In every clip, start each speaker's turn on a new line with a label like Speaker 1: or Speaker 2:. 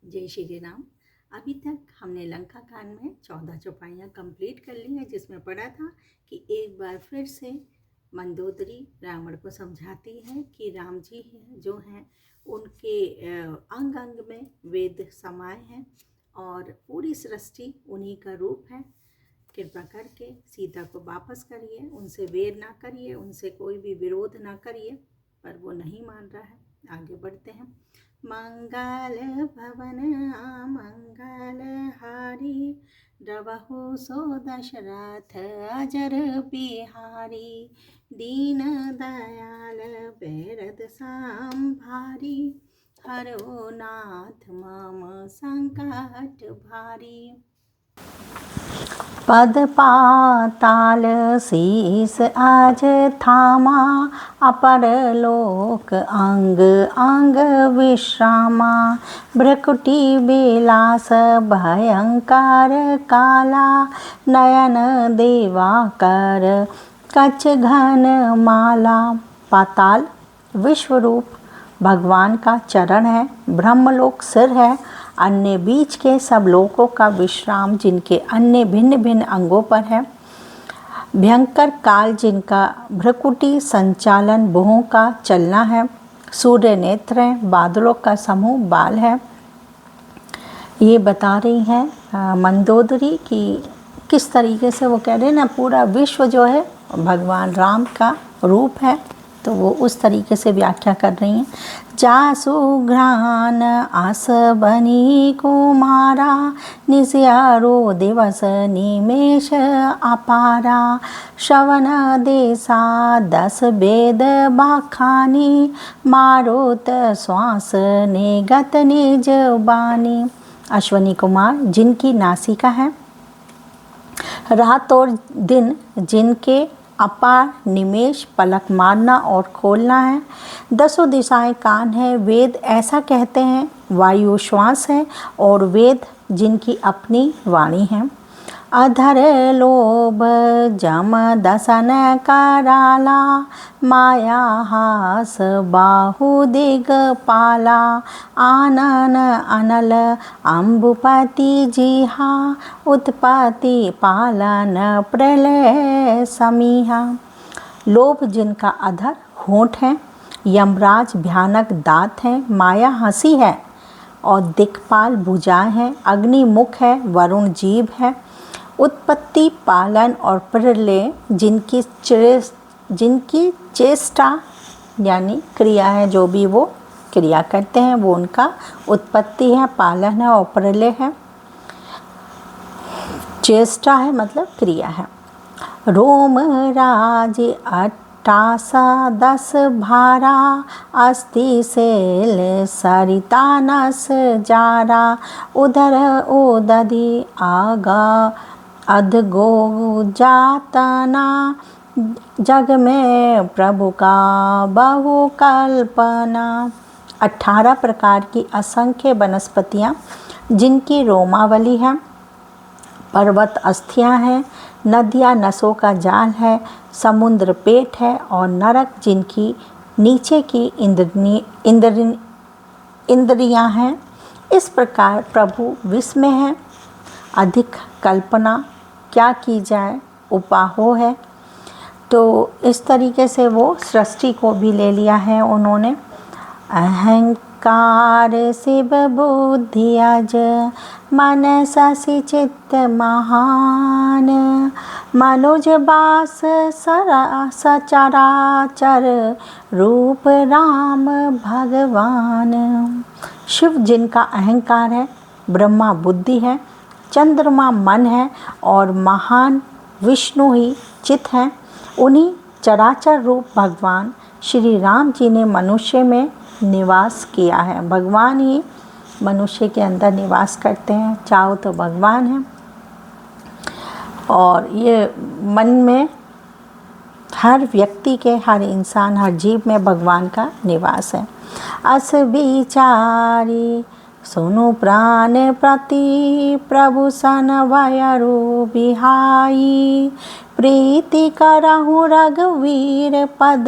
Speaker 1: जय श्री राम। अभी तक हमने लंका कांड में 14 चौपाइयाँ कंप्लीट कर ली हैं, जिसमें पढ़ा था कि एक बार फिर से मंदोदरी रावण को समझाती है कि राम जी जो हैं उनके अंग अंग में वेद समाये हैं और पूरी सृष्टि उन्हीं का रूप है। कृपा करके सीता को वापस करिए, उनसे वेर ना करिए, उनसे कोई भी विरोध ना करिए। पर वो नहीं मान रहा है। आगे बढ़ते हैं। मंगल भवन मंगल हारी, द्रवहु सो दशरथ अजर बिहारी, दीन दयाल बेरद संभारी, हरो नाथ मम संकट भारी।
Speaker 2: पद पाताल शीस आज थामा, अपर लोक अंग अंग विश्रामा, भ्रकुटी विलास भयंकर काला, नयन देवाकर कच घन माला। पाताल विश्वरूप भगवान का चरण है, ब्रह्मलोक सिर है, अन्य बीच के सब लोकों का विश्राम जिनके अन्य भिन्न भिन्न अंगों पर है, भयंकर काल जिनका भ्रकुटी संचालन भुवों का चलना है, सूर्य नेत्र है, बादलों का समूह बाल है। ये बता रही हैं मंदोदरी कि किस तरीके से वो कह रहे हैं ना, पूरा विश्व जो है भगवान राम का रूप है, तो वो उस तरीके से व्याख्या कर रही हैं। जासु घ्राण आस बनी कुमारा, निस्यारो दिवस निमेष अपारा, श्रवण देसा 10 वेद बाखानी, मारुत श्वास निगत निज बानी। अश्वनी कुमार जिनकी नासिका है, रात और दिन जिनके अपार निमेष पलक मारना और खोलना है, 10 दिशाएं कान है, वेद ऐसा कहते हैं, वायु श्वास है और वेद जिनकी अपनी वाणी है। अधर लोभ जम दसन कराला, माया हास बाहु दिगपाला, आनन अनल अम्बुपति जिहा, उत्पत्ति पालन प्रलय समीहा। लोभ जिनका अधर होंठ है, यमराज भयानक दांत है, माया हंसी है और दिक्पाल भुजाएं हैं, अग्नि मुख है, वरुण जीभ है, उत्पत्ति पालन और प्रलय जिनकी चेष्टा यानी क्रिया है, जो भी वो क्रिया करते हैं वो उनका उत्पत्ति है, पालन है और प्रलय है। चेष्टा है मतलब क्रिया है। रोम राज 10 भारा, अस्थि सेल सरिता नस जारा, उधर उदधि आगा अधगो जातना, जग में प्रभु का बहु कल्पना। 18 प्रकार की असंख्य वनस्पतियाँ जिनकी रोमावली है, पर्वत अस्थियाँ हैं, नदियाँ नसों का जाल है, समुद्र पेट है और नरक जिनकी नीचे की इंद्रियाँ हैं। इस प्रकार प्रभु विस्मय है, अधिक कल्पना क्या की जाए, उपाहो है। तो इस तरीके से वो सृष्टि को भी ले लिया है उन्होंने। अहंकार शिव बुद्धि अज, मन शशि चित्त महान, मनुज बास सचराचर, रूप राम भगवान। शिव जिनका अहंकार है, ब्रह्मा बुद्धि है, चंद्रमा मन है और महान विष्णु ही चित हैं। उन्हीं चराचर रूप भगवान श्री राम जी ने मनुष्य में निवास किया है। भगवान ही मनुष्य के अंदर निवास करते हैं, चाहो तो भगवान है। और ये मन में हर व्यक्ति के, हर इंसान, हर जीव में भगवान का निवास है। अस विचारी सुनु प्राण प्रति प्रभु सन वयरु बिहाई, प्रीति करहु रघुवीर पद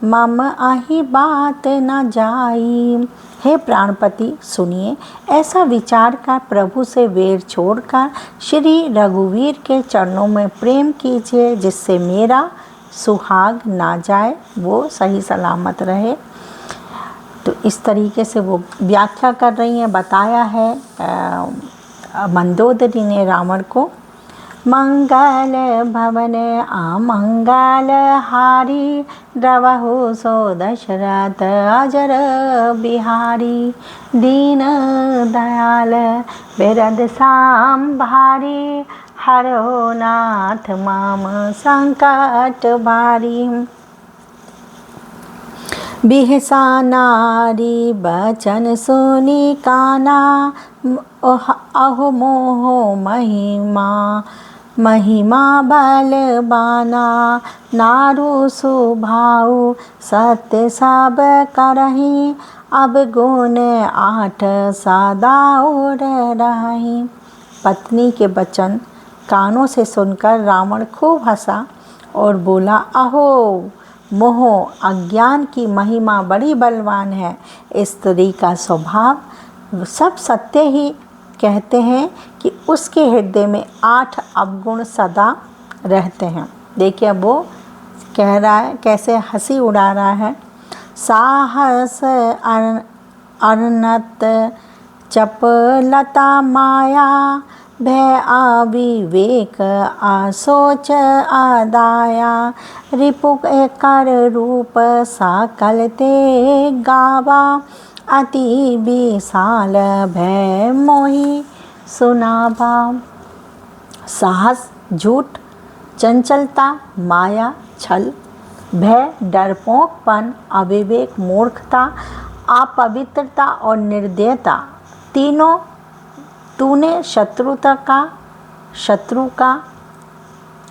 Speaker 2: मम अहि बात न जाई। हे प्राणपति सुनिए, ऐसा विचार कर प्रभु से वेर छोड़कर श्री रघुवीर के चरणों में प्रेम कीजिए, जिससे मेरा सुहाग ना जाए, वो सही सलामत रहे। तो इस तरीके से वो व्याख्या कर रही हैं, बताया है मंदोदरी ने रावण को। मंगल भवन अमंगल हारी, द्रवहु सो दशरथ अजर बिहारी, दीन दयाल बिरद सांभारी, हरो नाथ माम संकट भारी। बिहसा नारी बचन सुनी काना, अहो मोहो महिमा महिमा बलबाना, नारु सुभाऊ सत्य सब करही, अब गुण 8 सदा और रही। पत्नी के वचन कानों से सुनकर रावण खूब हंसा और बोला, अहो मोह, अज्ञान की महिमा बड़ी बलवान है। स्त्री का स्वभाव सब सत्य ही कहते हैं कि उसके हृदय में 8 अवगुण सदा रहते हैं। देखिए अब वो कह रहा है, कैसे हंसी उड़ा रहा है। साहस अनत चपलता माया, भय अविवेक असोच अदाया, रिपु कर रूप सकल ते गावा, अति विशाल भय मोहि सुनावा। साहस झूठ, चंचलता माया छल, भय डरपोकपन, अविवेक मूर्खता, अपवित्रता और निर्दयता, तीनों तूने शत्रु का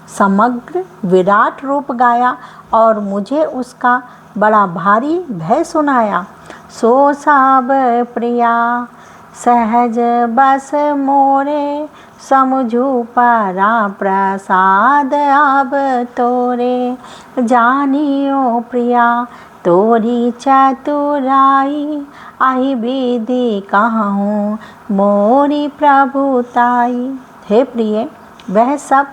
Speaker 2: समग्र विराट रूप गाया और मुझे उसका बड़ा भारी भय सुनाया। सो सब प्रिया सहज बस मोरे, समझू परा प्रसाद अब तोरे, जानियो प्रिया तोरी चतुराई, आई विधि कहूँ मोरी प्रभुताई। हे प्रिय, वह सब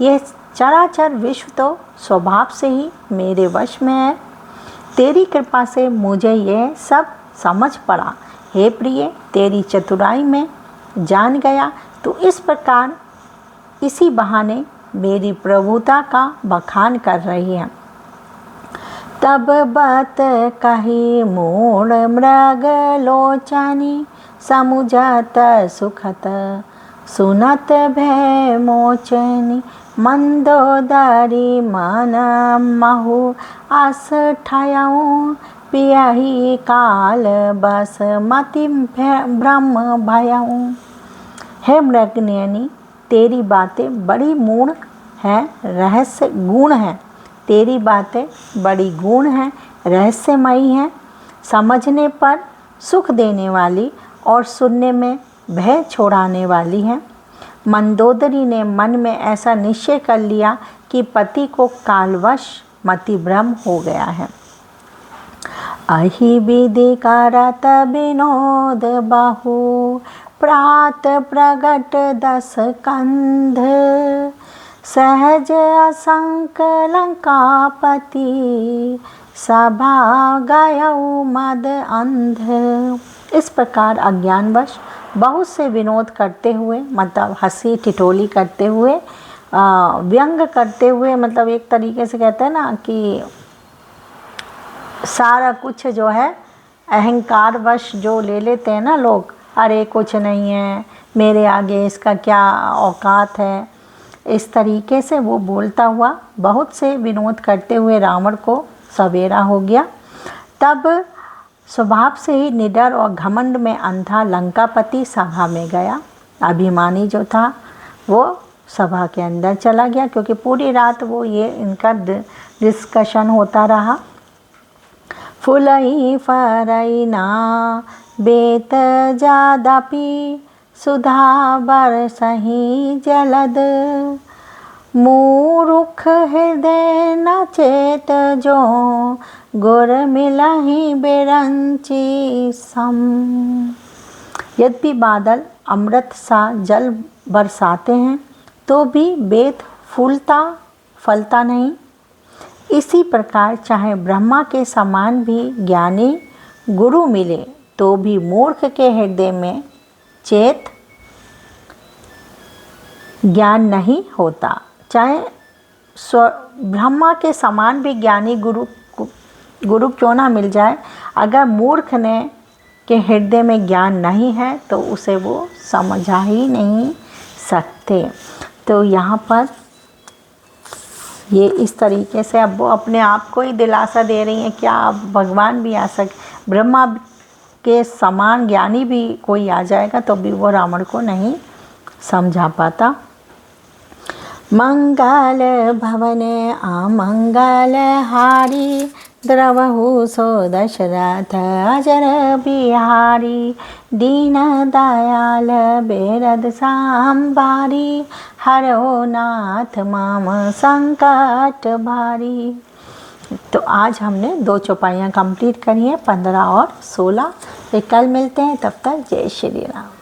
Speaker 2: यह चराचर विश्व तो स्वभाव से ही मेरे वश में है, तेरी कृपा से मुझे यह सब समझ पड़ा। हे प्रिय, तेरी चतुराई में जान गया, तो इस प्रकार इसी बहाने मेरी प्रभुता का बखान कर रही है। तब बत कही मूढ़ मृग लोचनी, समुझत सुखत सुनत भय मोचनी, मंदोदरी मन महु अस ठयऊँ, पियहि काल बस मति ब्रह्म भयऊँ। हे मृगनयनी, तेरी बातें बड़ी मूढ़ हैं, रहस्य गुण हैं। तेरी बातें बड़ी गुण हैं, रहस्यमयी हैं, समझने पर सुख देने वाली और सुनने में भय छोड़ाने वाली हैं। मंदोदरी ने मन में ऐसा निश्चय कर लिया कि पति को कालवश मति भ्रम हो गया है। अहि विधि करत विनोद बहु, प्रात प्रगट 10 कंध, सहज असंक लंकापति, सभा गयऊ मद अंध। इस प्रकार अज्ञानवश बहुत से विनोद करते हुए, मतलब हंसी ठिठोली करते हुए, व्यंग करते हुए, मतलब एक तरीके से कहते हैं ना कि सारा कुछ जो है अहंकारवश जो ले लेते हैं ना लोग, अरे कुछ नहीं है, मेरे आगे इसका क्या औकात है, इस तरीके से वो बोलता हुआ बहुत से विनोद करते हुए रावण को सवेरा हो गया। तब स्वभाव से ही निडर और घमंड में अंधा लंकापति सभा में गया। अभिमानी जो था वो सभा के अंदर चला गया, क्योंकि पूरी रात वो ये इनका डिस्कशन होता रहा। फुलई फरई ना बेत जादपि सुधा बरसहि जलद, मूरुख हृदय न चेत जो, गुर मिलहि बिरंची सम। यद्यपि बादल अमृत सा जल बरसाते हैं तो भी बेत फलता नहीं। इसी प्रकार चाहे ब्रह्मा के समान भी ज्ञानी गुरु मिले तो भी मूर्ख के हृदय में चेत ज्ञान नहीं होता। चाहे ब्रह्मा के समान भी ज्ञानी गुरु क्यों ना मिल जाए, अगर मूर्ख ने के हृदय में ज्ञान नहीं है तो उसे वो समझा ही नहीं सकते। तो यहाँ पर ये इस तरीके से अब वो अपने आप को ही दिलासा दे रही हैं, क्या अब भगवान भी आ सके, ब्रह्मा के समान ज्ञानी भी कोई आ जाएगा तो भी वो रावण को नहीं समझा पाता। मंगल भवन अमंगल हारी, द्रवहु सो दशरथ अजर बिहारी, दीन दयाल बेरद सांबारी, हरो नाथ माम संकट भारी। तो आज हमने 2 चौपाइयाँ कंप्लीट करी हैं, 15 और 16। तो कल मिलते हैं, तब तक जय श्री राम।